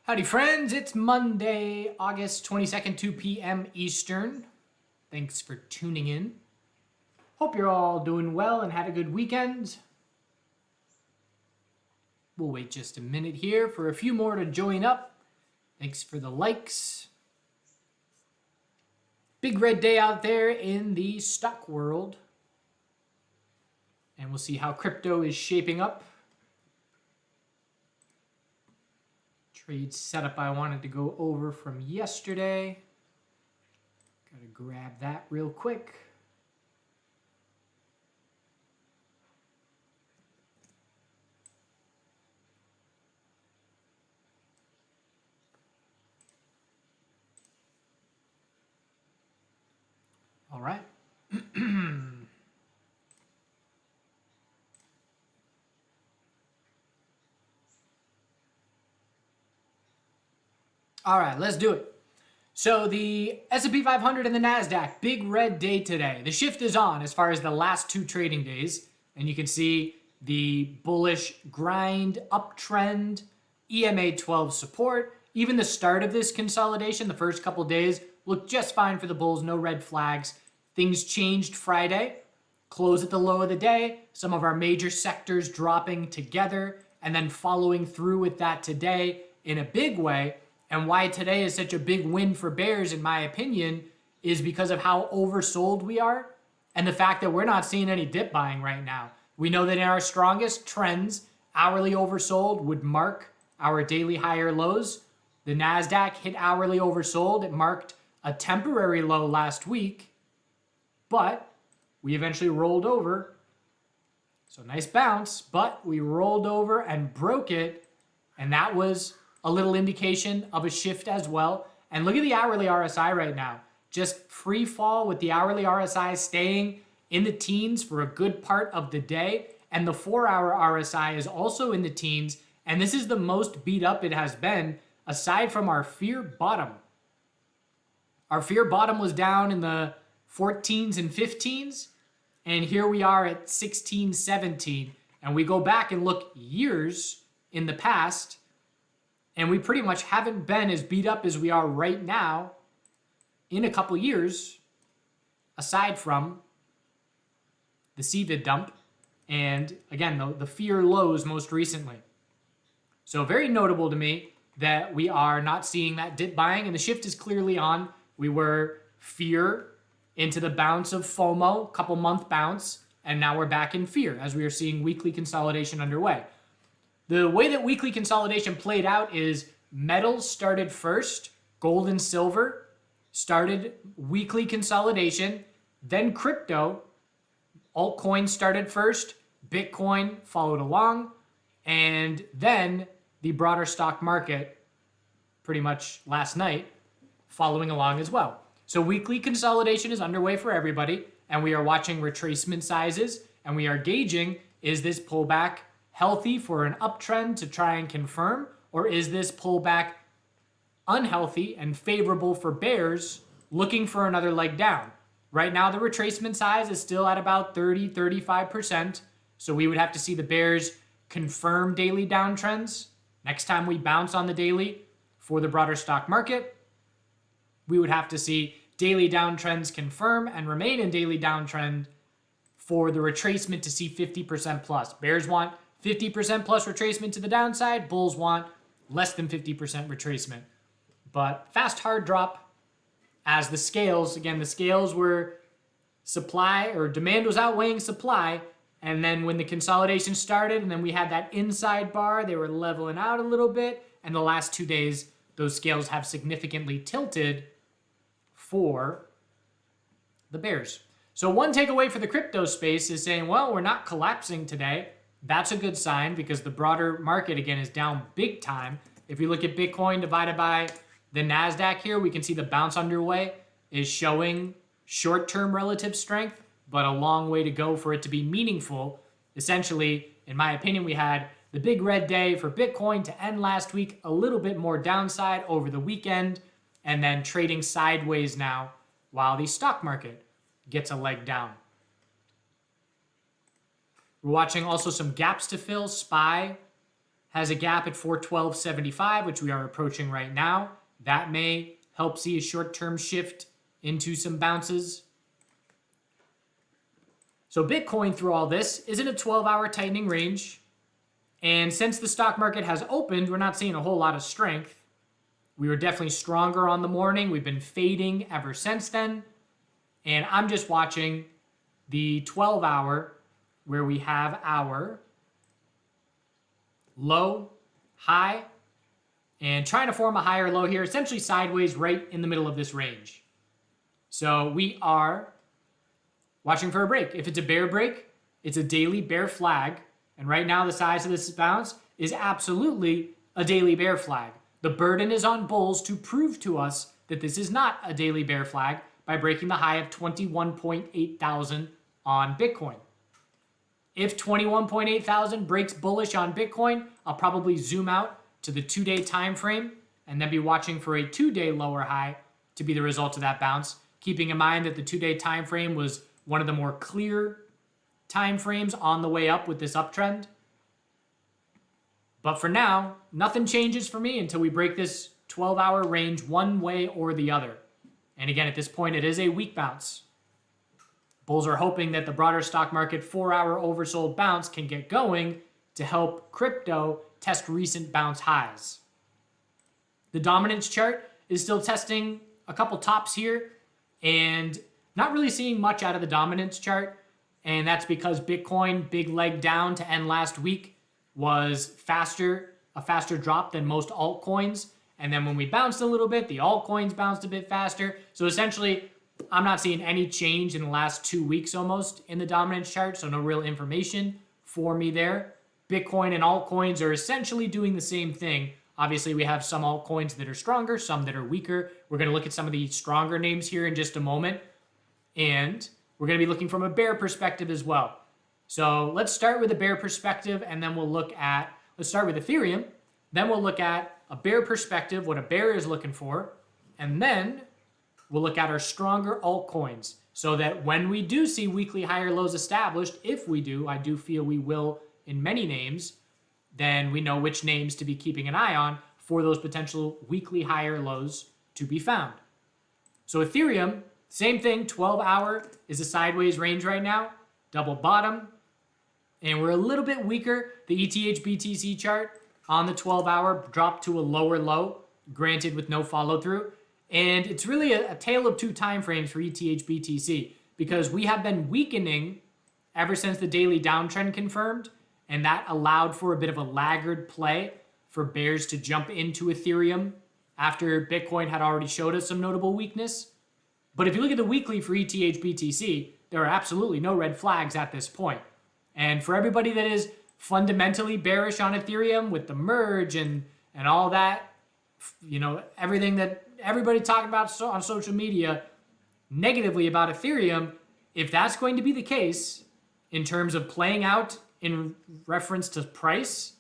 Howdy friends, it's Monday, August 22nd, 2 p.m. Eastern. Thanks for tuning in. Hope you're all doing well and had a good weekend. We'll wait just a minute here for a few more to join up. Thanks for the likes. Big red day out there in the stock world. And we'll see how crypto is shaping up. Trade setup I wanted to go over from yesterday. Gotta grab that real quick. All right. All right, let's do it. So the S&P 500 and the NASDAQ, big red day today. The shift is on as far as the last two trading days. And you can see the bullish grind uptrend, EMA 12 support. Even the start of this consolidation, the first couple days, looked just fine for the bulls, no red flags. Things changed Friday, close at the low of the day, some of our major sectors dropping together, and then following through with that today in a big way. And why today is such a big win for bears, in my opinion, is because of how oversold we are and the fact that we're not seeing any dip buying right now. We know that in our strongest trends, hourly oversold would mark our daily higher lows. The NASDAQ hit hourly oversold. It marked a temporary low last week, but we eventually rolled over. So nice bounce, but we rolled over and broke it, and that was a little indication of a shift as well. And look at the hourly RSI right now. Just free fall with the hourly RSI staying in the teens for a good part of the day. And the 4-hour RSI is also in the teens. And this is the most beat up it has been aside from our fear bottom. Our fear bottom was down in the 14s and 15s. And here we are at 16, 17. And we go back and look years in the past, and we pretty much haven't been as beat up as we are right now in a couple years, aside from the CVID dump and, again, the fear lows most recently. So very notable to me that we are not seeing that dip buying, and the shift is clearly on. We were fear into the bounce of FOMO, couple month bounce, and now we're back in fear as we are seeing weekly consolidation underway. The way that weekly consolidation played out is metals started first, gold and silver started weekly consolidation, then crypto, altcoin started first, Bitcoin followed along, and then the broader stock market pretty much last night following along as well. So weekly consolidation is underway for everybody, and we are watching retracement sizes, and we are gauging, is this pullback healthy for an uptrend to try and confirm, or is this pullback unhealthy and favorable for bears looking for another leg down? Right now, the retracement size is still at about 30, 35%. So we would have to see the bears confirm daily downtrends. Next time we bounce on the daily for the broader stock market, we would have to see daily downtrends confirm and remain in daily downtrend for the retracement to see 50% plus. Bears want 50% plus retracement to the downside. Bulls want less than 50% retracement. But fast hard drop as the scales, again, the scales were supply or demand was outweighing supply. And then when the consolidation started and then we had that inside bar, they were leveling out a little bit. And the last 2 days, those scales have significantly tilted for the bears. So one takeaway for the crypto space is saying, well, we're not collapsing today. That's a good sign because the broader market, again, is down big time. If you look at Bitcoin divided by the NASDAQ here, we can see the bounce underway is showing short-term relative strength, but a long way to go for it to be meaningful. Essentially, in my opinion, we had the big red day for Bitcoin to end last week, a little bit more downside over the weekend, and then trading sideways now while the stock market gets a leg down. We're watching also some gaps to fill. SPY has a gap at 412.75, which we are approaching right now. That may help see a short-term shift into some bounces. So Bitcoin, through all this, is in a 12-hour tightening range. And since the stock market has opened, we're not seeing a whole lot of strength. We were definitely stronger on the morning. We've been fading ever since then. And I'm just watching the 12-hour where we have our low, high, and trying to form a higher low here, essentially sideways right in the middle of this range. So we are watching for a break. If it's a bear break, it's a daily bear flag. And right now the size of this bounce is absolutely a daily bear flag. The burden is on bulls to prove to us that this is not a daily bear flag by breaking the high of 21.8 thousand on Bitcoin. If 21.8 thousand breaks bullish on Bitcoin, I'll probably zoom out to the 2-day time frame and then be watching for a 2-day lower high to be the result of that bounce, keeping in mind that the 2-day time frame was one of the more clear time frames on the way up with this uptrend. But for now, nothing changes for me until we break this 12-hour range one way or the other. And again, at this point, it is a weak bounce. Bulls are hoping that the broader stock market 4-hour oversold bounce can get going to help crypto test recent bounce highs. The dominance chart is still testing a couple tops here and not really seeing much out of the dominance chart. And that's because Bitcoin, big leg down to end last week, was a faster drop than most altcoins. And then when we bounced a little bit, the altcoins bounced a bit faster. So essentially, I'm not seeing any change in the last 2 weeks almost in the dominance chart. So no real information for me there. Bitcoin and altcoins are essentially doing the same thing. Obviously, we have some altcoins that are stronger, some that are weaker. We're going to look at some of the stronger names here in just a moment. And we're going to be looking from a bear perspective as well. So let's start with a bear perspective, and then let's start with Ethereum. Then we'll look at a bear perspective, what a bear is looking for. And then we'll look at our stronger altcoins so that when we do see weekly higher lows established, if we do, I do feel we will in many names, then we know which names to be keeping an eye on for those potential weekly higher lows to be found. So Ethereum, same thing, 12-hour is a sideways range right now, double bottom, and we're a little bit weaker. The ETH BTC chart on the 12-hour dropped to a lower low, granted with no follow through. And it's really a tale of two time frames for ETH BTC because we have been weakening ever since the daily downtrend confirmed, and that allowed for a bit of a laggard play for bears to jump into Ethereum after Bitcoin had already showed us some notable weakness. But if you look at the weekly for ETH BTC, there are absolutely no red flags at this point. And for everybody that is fundamentally bearish on Ethereum with the merge and all that, you know, everything that everybody talking about on social media negatively about Ethereum, if that's going to be the case in terms of playing out in reference to price,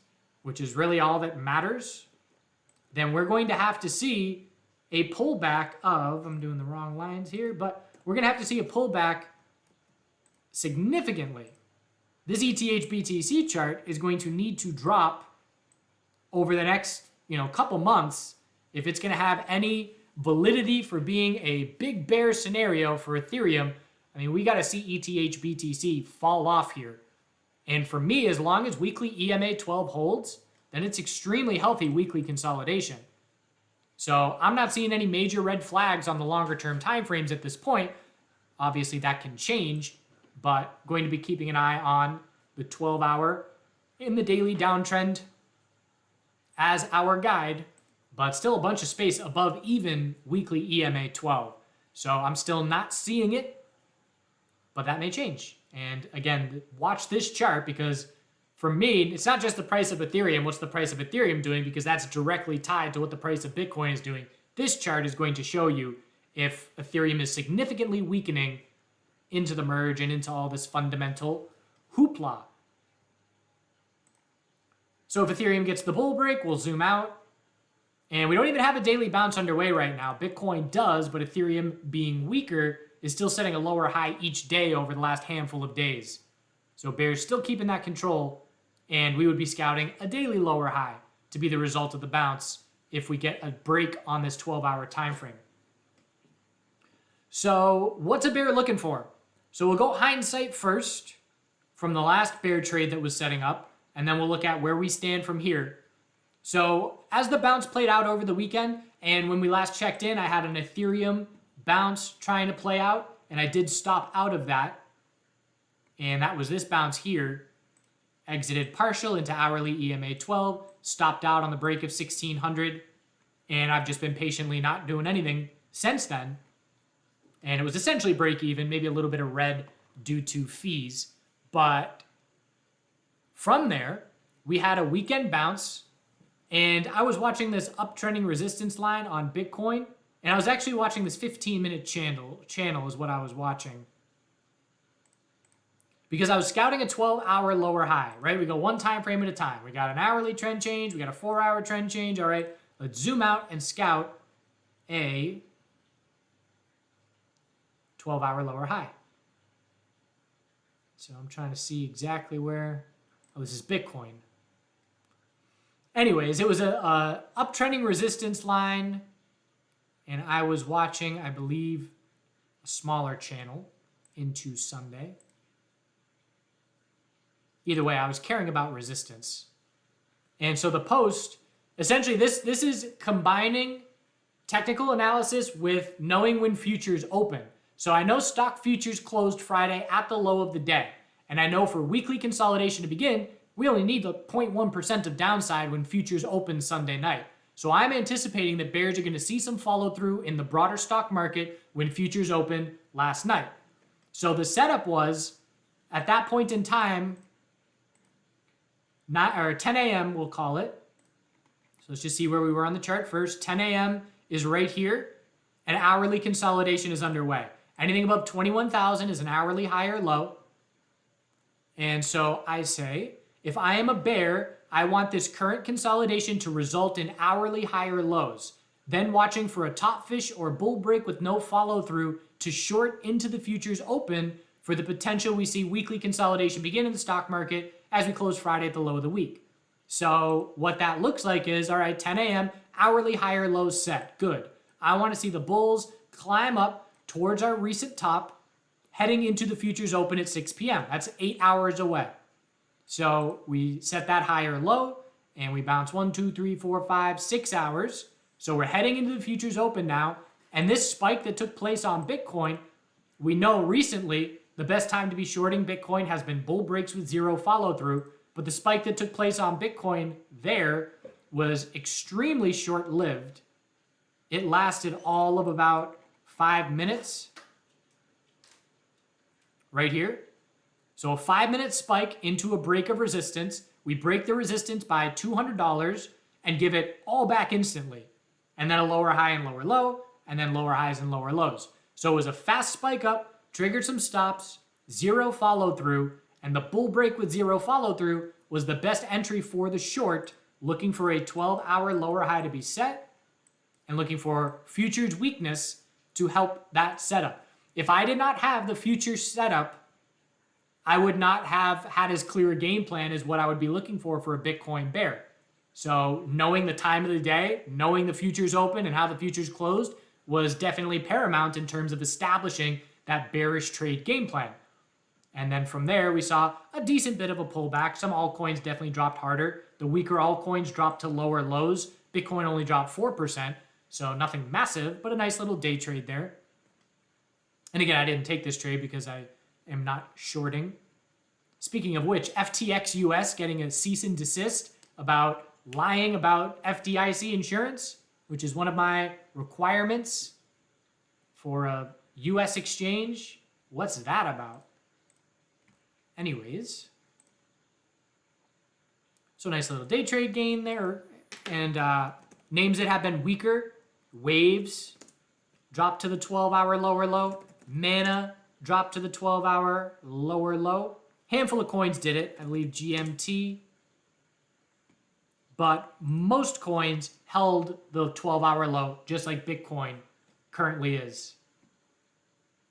which is really all that matters, then we're going to have to see a pullback of, I'm doing the wrong lines here, but we're going to have to see a pullback significantly. This ETH BTC chart is going to need to drop over the next, couple months if it's going to have any validity for being a big bear scenario for Ethereum. I mean, we got to see ETH BTC fall off here. And for me, as long as weekly EMA 12 holds, then it's extremely healthy weekly consolidation. So I'm not seeing any major red flags on the longer term timeframes at this point. Obviously that can change, but going to be keeping an eye on the 12-hour in the daily downtrend as our guide, but still a bunch of space above even weekly EMA 12. So I'm still not seeing it, but that may change. And again, watch this chart because for me, it's not just the price of Ethereum. What's the price of Ethereum doing? Because that's directly tied to what the price of Bitcoin is doing. This chart is going to show you if Ethereum is significantly weakening into the merge and into all this fundamental hoopla. So if Ethereum gets the bull break, we'll zoom out. And we don't even have a daily bounce underway right now. Bitcoin does, but Ethereum being weaker is still setting a lower high each day over the last handful of days. So bears still keeping that control and we would be scouting a daily lower high to be the result of the bounce if we get a break on this 12-hour time frame. So what's a bear looking for? So we'll go hindsight first from the last bear trade that was setting up, and then we'll look at where we stand from here. So as the bounce played out over the weekend, and when we last checked in, I had an Ethereum bounce trying to play out, and I did stop out of that. And that was this bounce here. Exited partial into hourly EMA 12, stopped out on the break of 1600, and I've just been patiently not doing anything since then. And it was essentially break even, maybe a little bit of red due to fees. But from there, we had a weekend bounce, and I was watching this uptrending resistance line on Bitcoin, and I was actually watching this 15-minute channel is what I was watching. Because I was scouting a 12-hour lower high, right? We go one time frame at a time. We got an hourly trend change. We got a 4-hour trend change. All right, let's zoom out and scout a 12-hour lower high. So I'm trying to see exactly where. Oh, this is Bitcoin. Anyways, it was a uptrending resistance line, and I was watching, I believe, a smaller channel into Sunday. Either way, I was caring about resistance. And so the post, essentially this is combining technical analysis with knowing when futures open. So I know stock futures closed Friday at the low of the day. And I know for weekly consolidation to begin, we only need the 0.1% of downside when futures open Sunday night. So I'm anticipating that bears are going to see some follow through in the broader stock market when futures opened last night. So the setup was, at that point in time, 10 a.m. we'll call it. So let's just see where we were on the chart first. 10 a.m. is right here, and hourly consolidation is underway. Anything above 21,000 is an hourly high or low. And so I say, if I am a bear, I want this current consolidation to result in hourly higher lows. Then watching for a top fish or bull break with no follow through to short into the futures open for the potential we see weekly consolidation begin in the stock market as we close Friday at the low of the week. So what that looks like is, all right, 10 a.m., hourly higher lows set. Good. I want to see the bulls climb up towards our recent top, heading into the futures open at 6 p.m. That's 8 hours away. So we set that higher low, and we bounce 1, 2, 3, 4, 5, 6 hours. So we're heading into the futures open now, and this spike that took place on Bitcoin, we know recently the best time to be shorting Bitcoin has been bull breaks with zero follow through, but the spike that took place on Bitcoin there was extremely short-lived. It lasted all of about 5 minutes right here. So a 5-minute spike into a break of resistance. We break the resistance by $200 and give it all back instantly. And then a lower high and lower low, and then lower highs and lower lows. So it was a fast spike up, triggered some stops, zero follow through, and the bull break with zero follow through was the best entry for the short, looking for a 12-hour lower high to be set and looking for futures weakness to help that setup. If I did not have the futures setup, I would not have had as clear a game plan as what I would be looking for a Bitcoin bear. So knowing the time of the day, knowing the futures open and how the futures closed was definitely paramount in terms of establishing that bearish trade game plan. And then from there, we saw a decent bit of a pullback. Some altcoins definitely dropped harder. The weaker altcoins dropped to lower lows. Bitcoin only dropped 4%, so nothing massive, but a nice little day trade there. And again, I didn't take this trade because I am not shorting. Speaking of which, FTX US getting a cease and desist about lying about FDIC insurance, which is one of my requirements for a US exchange. What's that about? Anyways, so nice little day trade gain there. And names that have been weaker, Waves dropped to the 12-hour lower low. Mana dropped to the 12-hour lower low. Handful of coins did it, I believe GMT. But most coins held the 12-hour low, just like Bitcoin currently is.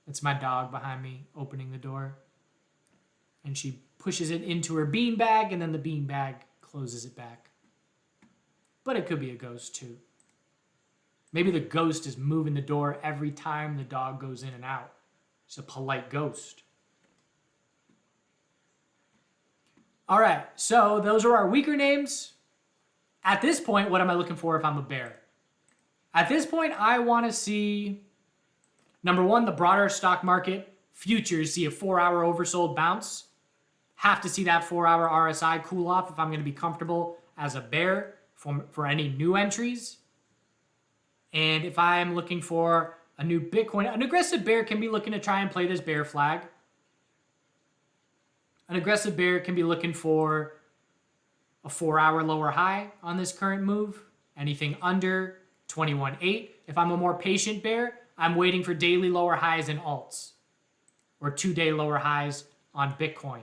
It's my dog behind me opening the door. And she pushes it into her beanbag, and then the beanbag closes it back. But it could be a ghost too. Maybe the ghost is moving the door every time the dog goes in and out. It's a polite ghost. All right, so those are our weaker names. At this point, what am I looking for if I'm a bear? At this point, I want to see, number one, the broader stock market futures see a 4-hour oversold bounce. Have to see that 4-hour RSI cool off if I'm going to be comfortable as a bear for any new entries. And if I'm looking for a new Bitcoin, an aggressive bear can be looking to try and play this bear flag. An aggressive bear can be looking for a 4-hour lower high on this current move. Anything under 21.8. If I'm a more patient bear, I'm waiting for daily lower highs in alts or 2-day lower highs on Bitcoin.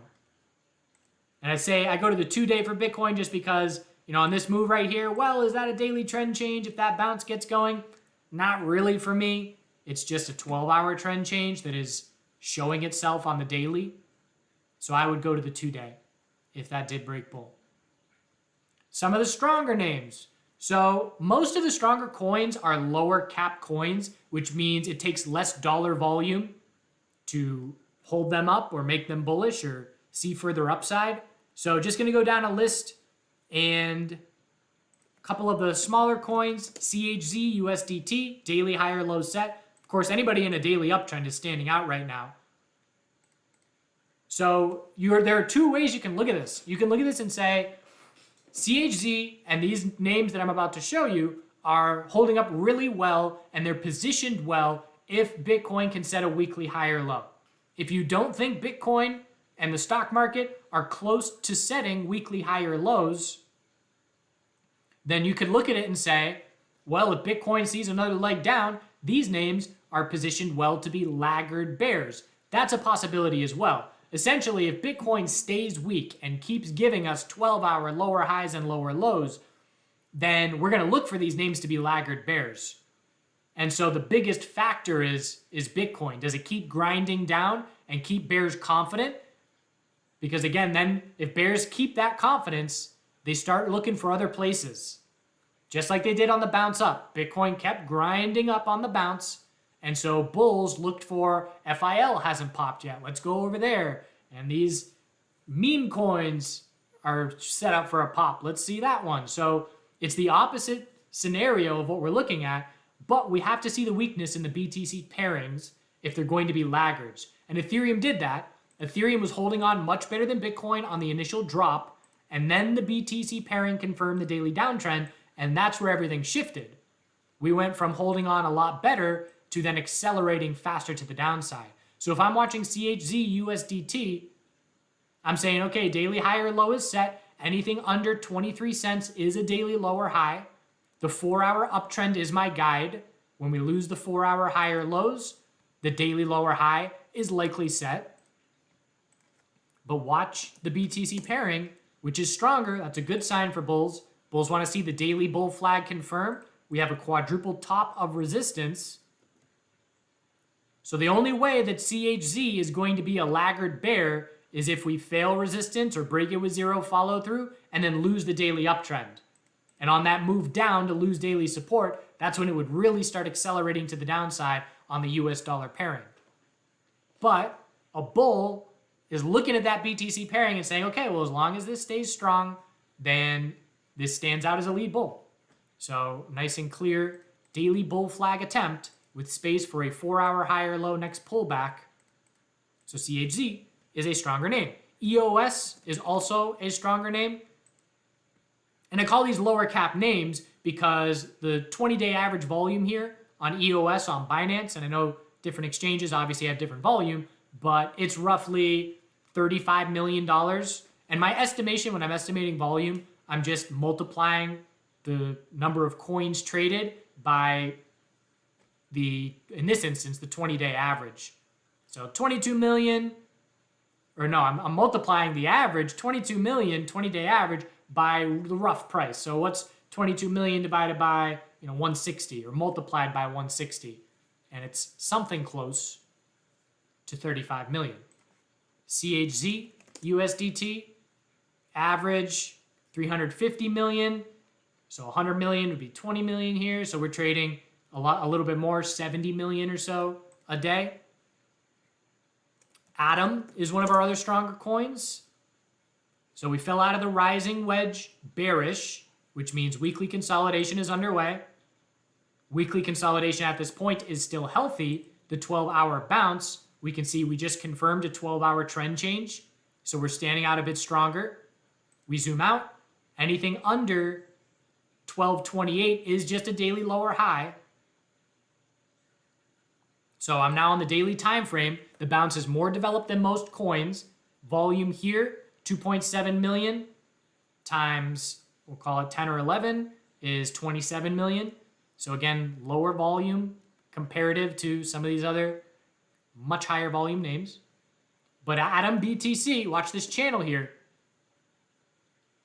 And I say I go to the 2-day for Bitcoin just because, you know, on this move right here, well, is that a daily trend change if that bounce gets going? Not really for me. It's just a 12-hour trend change that is showing itself on the daily. So I would go to the 2-day if that did break bull. Some of the stronger names. So most of the stronger coins are lower cap coins, which means it takes less dollar volume to hold them up or make them bullish or see further upside. So just going to go down a list, and a couple of the smaller coins, CHZ, USDT, daily higher low set. Of course, anybody in a daily uptrend is standing out right now. So there are two ways you can look at this. You can look at this and say, CHZ and these names that I'm about to show you are holding up really well, and they're positioned well if Bitcoin can set a weekly higher low. If you don't think Bitcoin and the stock market are close to setting weekly higher lows, then you could look at it and say, well, if Bitcoin sees another leg down, these names are positioned well to be laggard bears. That's a possibility as well. Essentially, if Bitcoin stays weak and keeps giving us 12-hour lower highs and lower lows, then we're going to look for these names to be laggard bears. And so the biggest factor is Bitcoin. Does it keep grinding down and keep bears confident? Because again, then if bears keep that confidence, they start looking for other places. Just like they did on the bounce up. Bitcoin kept grinding up on the bounce. And so bulls looked for FIL hasn't popped yet. Let's go over there. And these meme coins are set up for a pop. Let's see that one. So it's the opposite scenario of what we're looking at, but we have to see the weakness in the BTC pairings if they're going to be laggards. And Ethereum did that. Ethereum was holding on much better than Bitcoin on the initial drop, and then the BTC pairing confirmed the daily downtrend, and that's where everything shifted. We went from holding on a lot better to then accelerating faster to the downside. So if I'm watching CHZ USDT, I'm saying, okay, daily high or low is set. Anything under 23 cents is a daily lower high. The 4-hour uptrend is my guide. When we lose the 4-hour higher lows, the daily lower high is likely set. But watch the BTC pairing, which is stronger. That's a good sign for bulls. Bulls want to see the daily bull flag confirmed. We have a quadruple top of resistance. So the only way that CHZ is going to be a laggard bear is if we fail resistance or break it with zero follow through and then lose the daily uptrend. And on that move down to lose daily support, that's when it would really start accelerating to the downside on the US dollar pairing. But a bull is looking at that BTC pairing and saying, okay, well, as long as this stays strong, then this stands out as a lead bull. So nice and clear daily bull flag attempt with space for a 4-hour higher low next pullback. So CHZ is a stronger name. EOS is also a stronger name. And I call these lower cap names because the 20-day average volume here on EOS on Binance, and I know different exchanges obviously have different volume, but it's roughly $35 million. And my estimation when I'm estimating volume, I'm just multiplying the number of coins traded by in this instance, the 20-day average. So 22 million, or no, I'm multiplying the average, 22 million 20-day average by the rough price. So what's 22 million divided by 160 or multiplied by 160? And it's something close to 35 million. CHZ USDT. Average 350 million. So 100 million would be 20 million here. So we're trading a little bit more, 70 million or so a day. Atom is one of our other stronger coins. So we fell out of the rising wedge bearish, which means weekly consolidation is underway. Weekly consolidation at this point is still healthy. The 12-hour bounce, we can see we just confirmed a 12-hour trend change. So we're standing out a bit stronger. We zoom out. Anything under 1228 is just a daily lower high. So I'm now on the daily time frame. The bounce is more developed than most coins. Volume here, 2.7 million times, we'll call it 10 or 11, is 27 million. So again, lower volume comparative to some of these other much higher volume names. But Atom BTC, watch this channel here.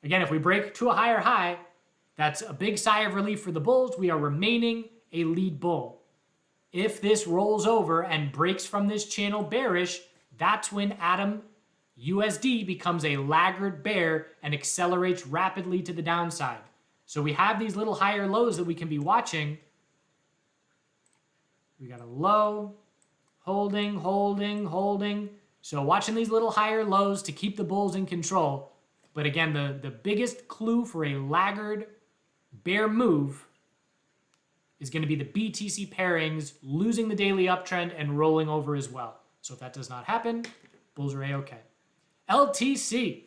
Again, if we break to a higher high, that's a big sigh of relief for the bulls. We are remaining a lead bull. If this rolls over and breaks from this channel bearish, that's when Atom USD becomes a laggard bear and accelerates rapidly to the downside. So we have these little higher lows that we can be watching. We got a low, holding, holding, holding. So watching these little higher lows to keep the bulls in control. But again, the biggest clue for a laggard bear move is going to be the BTC pairings losing the daily uptrend and rolling over as well. So if that does not happen, bulls are A-okay. LTC,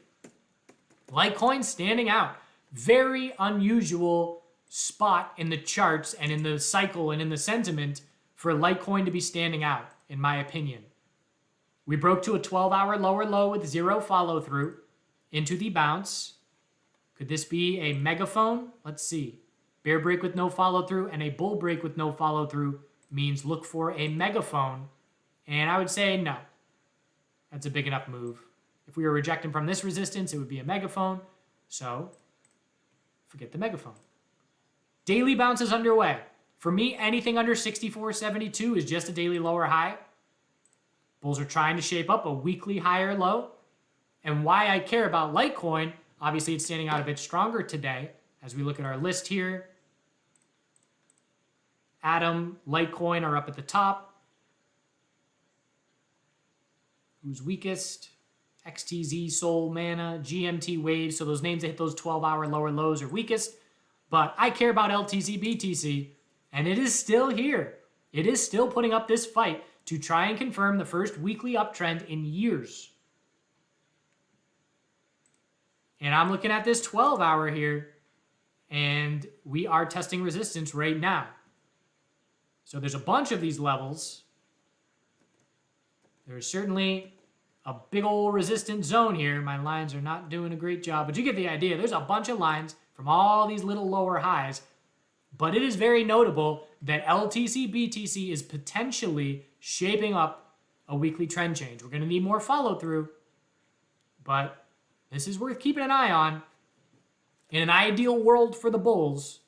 Litecoin standing out. Very unusual spot in the charts and in the cycle and in the sentiment for Litecoin to be standing out, in my opinion. We broke to a 12-hour lower low with zero follow-through into the bounce. Could this be a megaphone? Let's see. Bear break with no follow-through and a bull break with no follow-through means look for a megaphone. And I would say no. That's a big enough move. If we were rejecting from this resistance, it would be a megaphone. So forget the megaphone. Daily bounce is underway. For me, anything under 64.72 is just a daily lower high. Bulls are trying to shape up a weekly higher low. And why I care about Litecoin, obviously it's standing out a bit stronger today. As we look at our list here, Atom, Litecoin are up at the top. Who's weakest? XTZ, Sol, Mana, GMT, Wave. So those names that hit those 12-hour lower lows are weakest. But I care about LTC, BTC, and it is still here. It is still putting up this fight to try and confirm the first weekly uptrend in years. And I'm looking at this 12-hour here, and we are testing resistance right now. So there's a bunch of these levels. There's certainly a big old resistance zone here. My lines are not doing a great job, but you get the idea. There's a bunch of lines from all these little lower highs, but it is very notable that LTC BTC is potentially shaping up a weekly trend change. We're going to need more follow through, but this is worth keeping an eye on. In an ideal world for the bulls,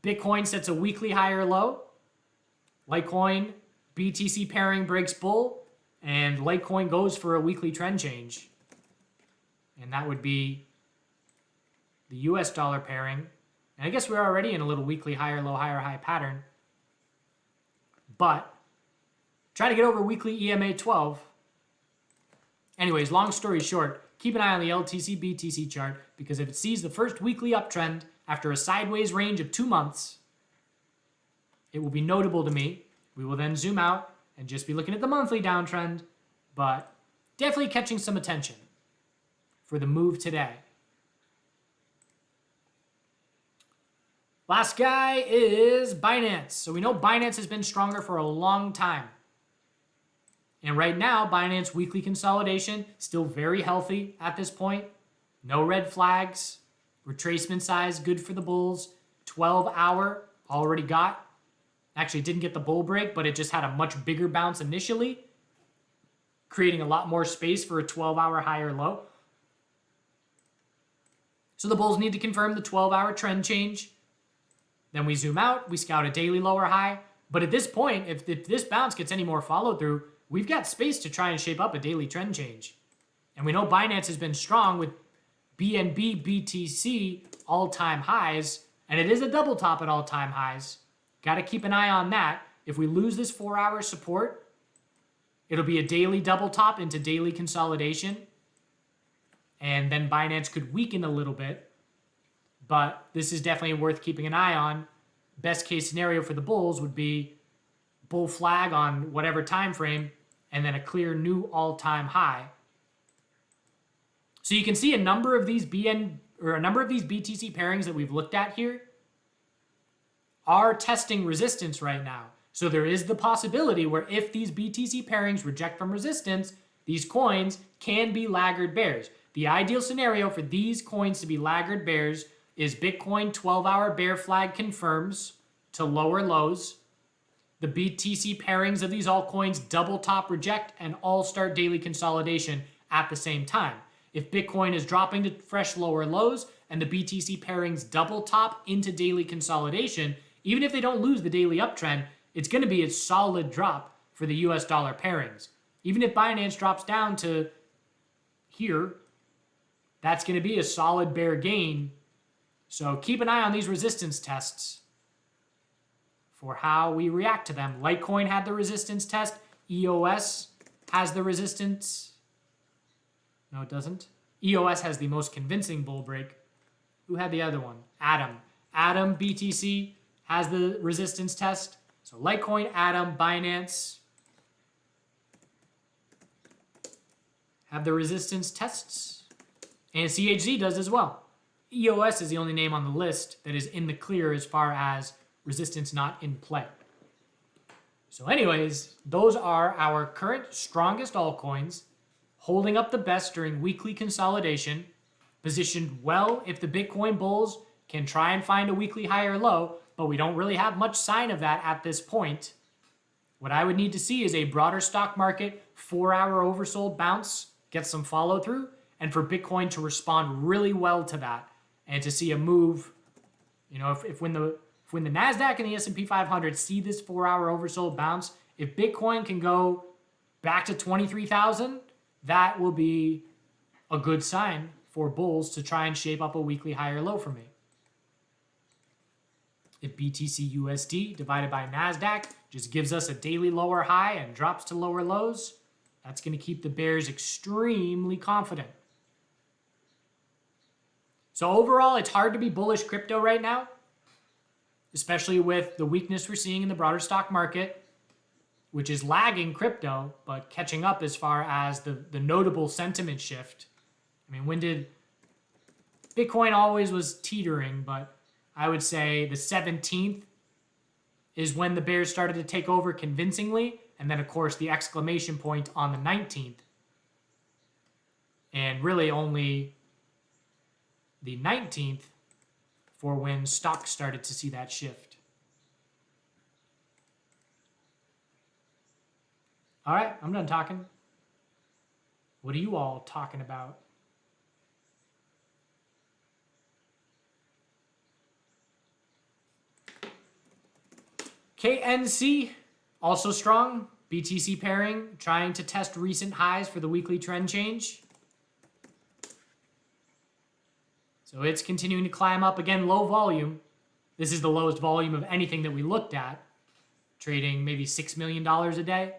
Bitcoin sets a weekly higher low, Litecoin BTC pairing breaks bull, and Litecoin goes for a weekly trend change. And that would be the US dollar pairing. And I guess we're already in a little weekly higher low, higher high pattern. But try to get over weekly EMA 12. Anyways, long story short, keep an eye on the LTC BTC chart, because if it sees the first weekly uptrend after a sideways range of 2 months, it will be notable to me. We will then zoom out and just be looking at the monthly downtrend, but definitely catching some attention for the move today. Last guy is Binance. So we know Binance has been stronger for a long time. And right now, Binance weekly consolidation, still very healthy at this point. No red flags. Retracement size, good for the bulls. 12-hour, already got. Actually, didn't get the bull break, but it just had a much bigger bounce initially, creating a lot more space for a 12-hour higher low. So the bulls need to confirm the 12-hour trend change. Then we zoom out, we scout a daily lower high. But at this point, if this bounce gets any more follow-through, we've got space to try and shape up a daily trend change. And we know Binance has been strong with BNB BTC all-time highs, and it is a double top at all-time highs. Got to keep an eye on that. If we lose this 4-hour support, it'll be a daily double top into daily consolidation, and then Binance could weaken a little bit, but this is definitely worth keeping an eye on. Best case scenario for the bulls would be bull flag on whatever time frame, and then a clear new all-time high. So you can see a number of these BTC pairings that we've looked at here are testing resistance right now. So there is the possibility where if these BTC pairings reject from resistance, these coins can be laggard bears. The ideal scenario for these coins to be laggard bears is Bitcoin 12-hour bear flag confirms to lower lows. The BTC pairings of these altcoins double top reject and all start daily consolidation at the same time. If Bitcoin is dropping to fresh lower lows and the BTC pairings double top into daily consolidation, even if they don't lose the daily uptrend, it's going to be a solid drop for the US dollar pairings. Even if Binance drops down to here, that's going to be a solid bear gain. So keep an eye on these resistance tests for how we react to them. Litecoin had the resistance test. EOS has the resistance. No, it doesn't. EOS has the most convincing bull break. Who had the other one? Atom. Atom BTC has the resistance test. So Litecoin, Atom, Binance have the resistance tests. And CHZ does as well. EOS is the only name on the list that is in the clear as far as resistance not in play. So anyways, those are our current strongest altcoins, holding up the best during weekly consolidation, positioned well if the Bitcoin bulls can try and find a weekly high or low, but we don't really have much sign of that at this point. What I would need to see is a broader stock market 4-hour oversold bounce, get some follow through, and for Bitcoin to respond really well to that, and to see a move. You know, if when the NASDAQ and the S&P 500 see this 4-hour oversold bounce, if Bitcoin can go back to 23,000, that will be a good sign for bulls to try and shape up a weekly high or low for me. If BTC USD divided by NASDAQ just gives us a daily lower high and drops to lower lows, that's going to keep the bears extremely confident. So overall, it's hard to be bullish crypto right now, especially with the weakness we're seeing in the broader stock market, which is lagging crypto, but catching up as far as the notable sentiment shift. I mean, when did Bitcoin always was teetering, but I would say the 17th is when the bears started to take over convincingly, and then of course the exclamation point on the 19th. And really only the 19th for when stocks started to see that shift. All right, I'm done talking. What are you all talking about? KNC, also strong. BTC pairing, trying to test recent highs for the weekly trend change. So it's continuing to climb up. Again, low volume. This is the lowest volume of anything that we looked at. Trading maybe $6 million a day.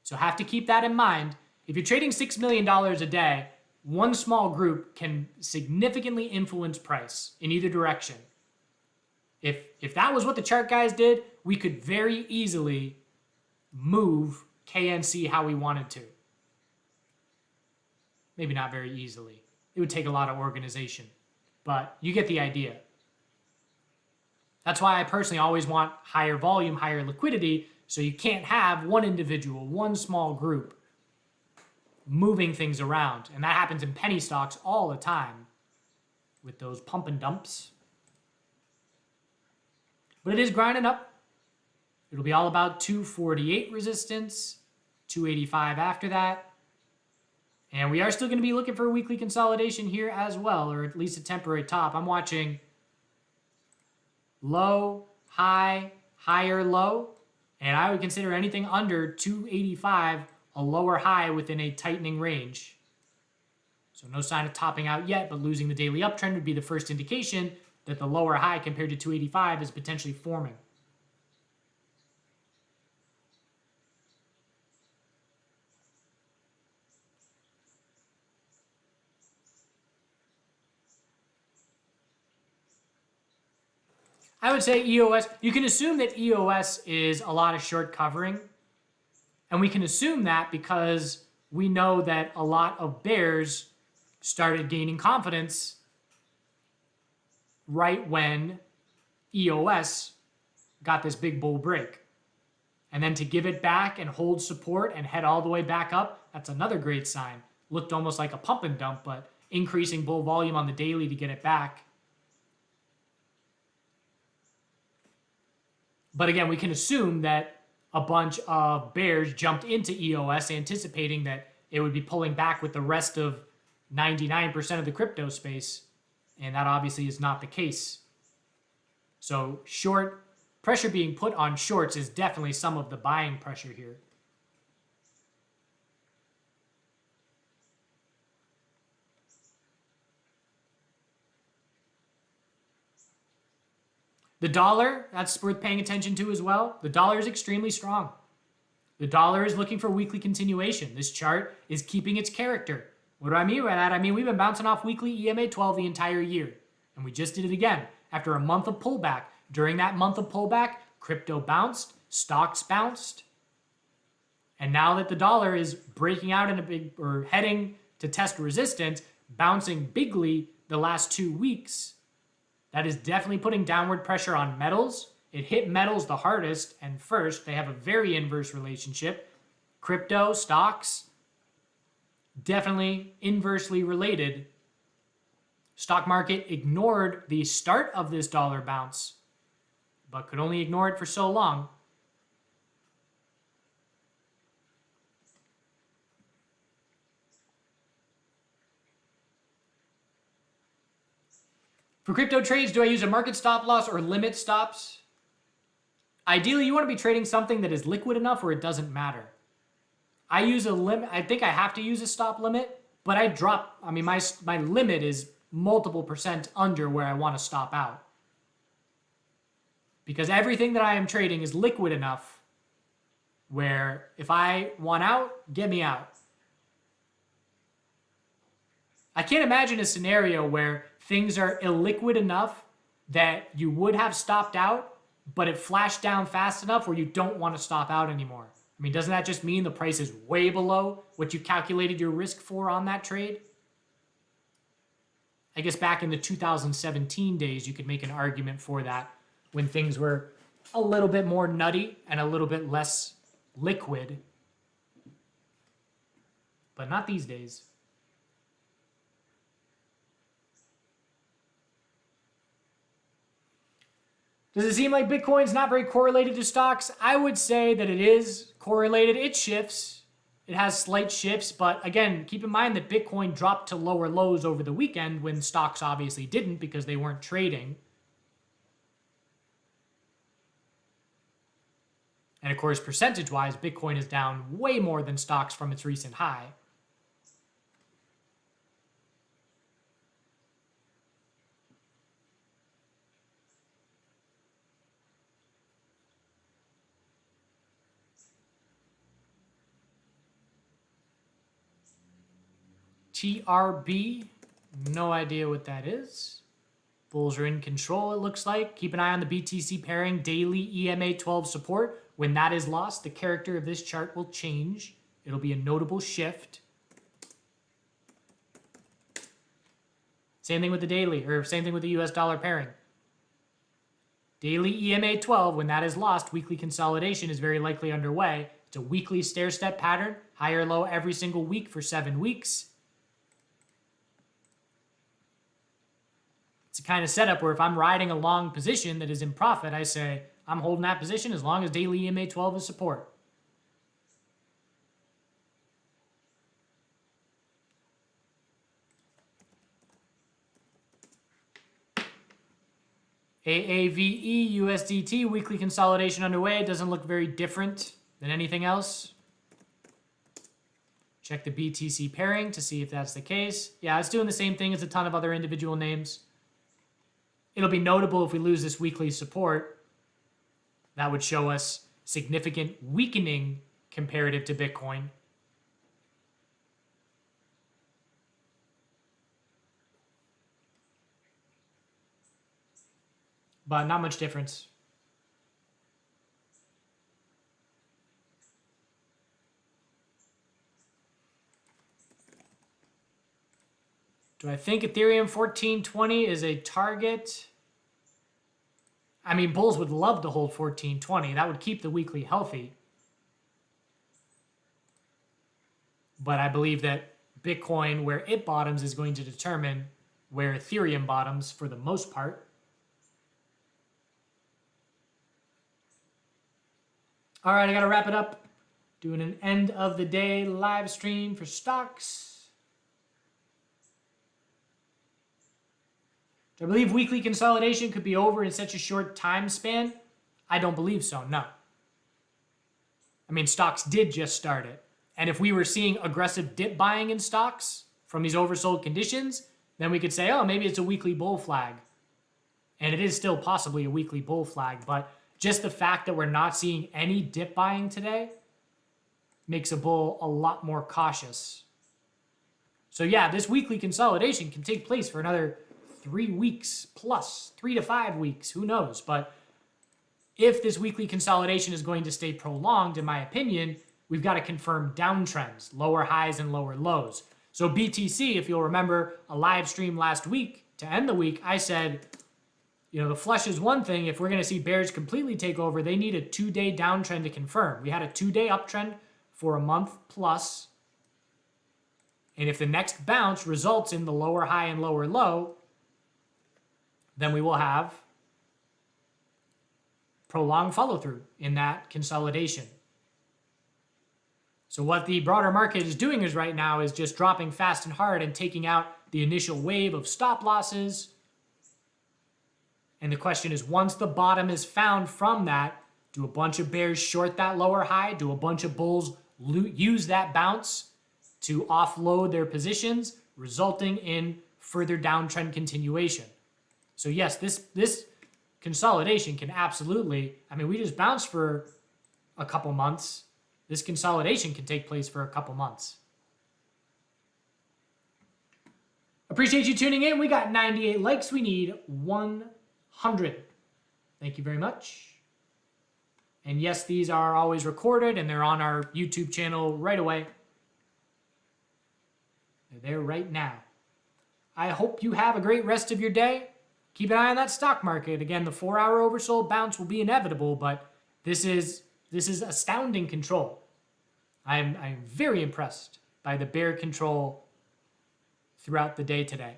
So have to keep that in mind. If you're trading $6 million a day, one small group can significantly influence price in either direction. If that was what the chart guys did, we could very easily move KNC how we wanted to. Maybe not very easily. It would take a lot of organization, but you get the idea. That's why I personally always want higher volume, higher liquidity, so you can't have one individual, one small group moving things around. And that happens in penny stocks all the time with those pump and dumps. But it is grinding up. It'll be all about 248 resistance, 285 after that. And we are still going to be looking for a weekly consolidation here as well, or at least a temporary top. I'm watching low, high, higher, low. And I would consider anything under 285 a lower high within a tightening range. So no sign of topping out yet, but losing the daily uptrend would be the first indication that the lower high compared to 285 is potentially forming. I would say EOS, you can assume that EOS is a lot of short covering. And we can assume that because we know that a lot of bears started gaining confidence right when EOS got this big bull break. And then to give it back and hold support and head all the way back up, that's another great sign. Looked almost like a pump and dump, but increasing bull volume on the daily to get it back. But again, we can assume that a bunch of bears jumped into EOS anticipating that it would be pulling back with the rest of 99% of the crypto space. And that obviously is not the case. So short pressure being put on shorts is definitely some of the buying pressure here. The dollar, that's worth paying attention to as well. The dollar is extremely strong. The dollar is looking for weekly continuation. This chart is keeping its character. What do I mean by that? I mean, we've been bouncing off weekly EMA 12 the entire year. And we just did it again. After a month of pullback. During that month of pullback, crypto bounced, stocks bounced. And now that the dollar is breaking out in a big, or heading to test resistance, bouncing bigly the last 2 weeks, that is definitely putting downward pressure on metals. It hit metals the hardest and first. They have a very inverse relationship. Crypto, stocks, definitely inversely related. Stock market ignored the start of this dollar bounce, but could only ignore it for so long. For crypto trades, do I use a market stop loss or limit stops? Ideally, you want to be trading something that is liquid enough where it doesn't matter. I use a limit. I think I have to use a stop limit, but I drop. I mean, my limit is multiple percent under where I want to stop out. Because everything that I am trading is liquid enough where if I want out, get me out. I can't imagine a scenario where things are illiquid enough that you would have stopped out, but it flashed down fast enough where you don't want to stop out anymore. I mean, doesn't that just mean the price is way below what you calculated your risk for on that trade? I guess back in the 2017 days, you could make an argument for that when things were a little bit more nutty and a little bit less liquid. But not these days. Does it seem like Bitcoin's not very correlated to stocks? I would say that it is correlated. It shifts. It has slight shifts. But again, keep in mind that Bitcoin dropped to lower lows over the weekend when stocks obviously didn't because they weren't trading. And of course, percentage-wise, Bitcoin is down way more than stocks from its recent high. TRB, no idea what that is. Bulls are in control, it looks like. Keep an eye on the BTC pairing, daily EMA 12 support. When that is lost, the character of this chart will change. It'll be a notable shift. Same thing with the daily, or same thing with the US dollar pairing. Daily EMA 12, when that is lost, weekly consolidation is very likely underway. It's a weekly stair-step pattern, high or low every single week for 7 weeks. It's a kind of setup where if I'm riding a long position that is in profit, I say, I'm holding that position as long as daily EMA 12 is support. AAVE USDT weekly consolidation underway. It doesn't look very different than anything else. Check the BTC pairing to see if that's the case. Yeah, it's doing the same thing as a ton of other individual names. It'll be notable if we lose this weekly support. That would show us significant weakening comparative to Bitcoin. But not much difference. Do I think Ethereum 1420 is a target? I mean, bulls would love to hold 1420. That would keep the weekly healthy. But I believe that Bitcoin, where it bottoms, is going to determine where Ethereum bottoms for the most part. All right, I got to wrap it up. Doing an end of the day live stream for stocks. Do I believe weekly consolidation could be over in such a short time span? I don't believe so, no. I mean, stocks did just start it. And if we were seeing aggressive dip buying in stocks from these oversold conditions, then we could say, oh, maybe it's a weekly bull flag. And it is still possibly a weekly bull flag, but just the fact that we're not seeing any dip buying today makes a bull a lot more cautious. So yeah, this weekly consolidation can take place for another 3 weeks plus, 3 to 5 weeks, who knows? But if this weekly consolidation is going to stay prolonged, in my opinion, we've got to confirm downtrends, lower highs and lower lows. So BTC, if you'll remember a live stream last week, to end the week, I said, the flush is one thing. If we're going to see bears completely take over, they need a 2-day downtrend to confirm. We had a 2-day uptrend for a month plus. And if the next bounce results in the lower high and lower low, then we will have prolonged follow-through in that consolidation. So what the broader market is doing is right now is just dropping fast and hard and taking out the initial wave of stop losses. And the question is, once the bottom is found from that, do a bunch of bears short that lower high? Do a bunch of bulls use that bounce to offload their positions, resulting in further downtrend continuation? So yes, this consolidation can absolutely, we just bounced for a couple months. This consolidation can take place for a couple months. Appreciate you tuning in. We got 98 likes. We need 100. Thank you very much. And yes, these are always recorded and they're on our YouTube channel right away. They're there right now. I hope you have a great rest of your day. Keep an eye on that stock market. Again, the 4-hour oversold bounce will be inevitable, but this is astounding control. I'm very impressed by the bear control throughout the day today.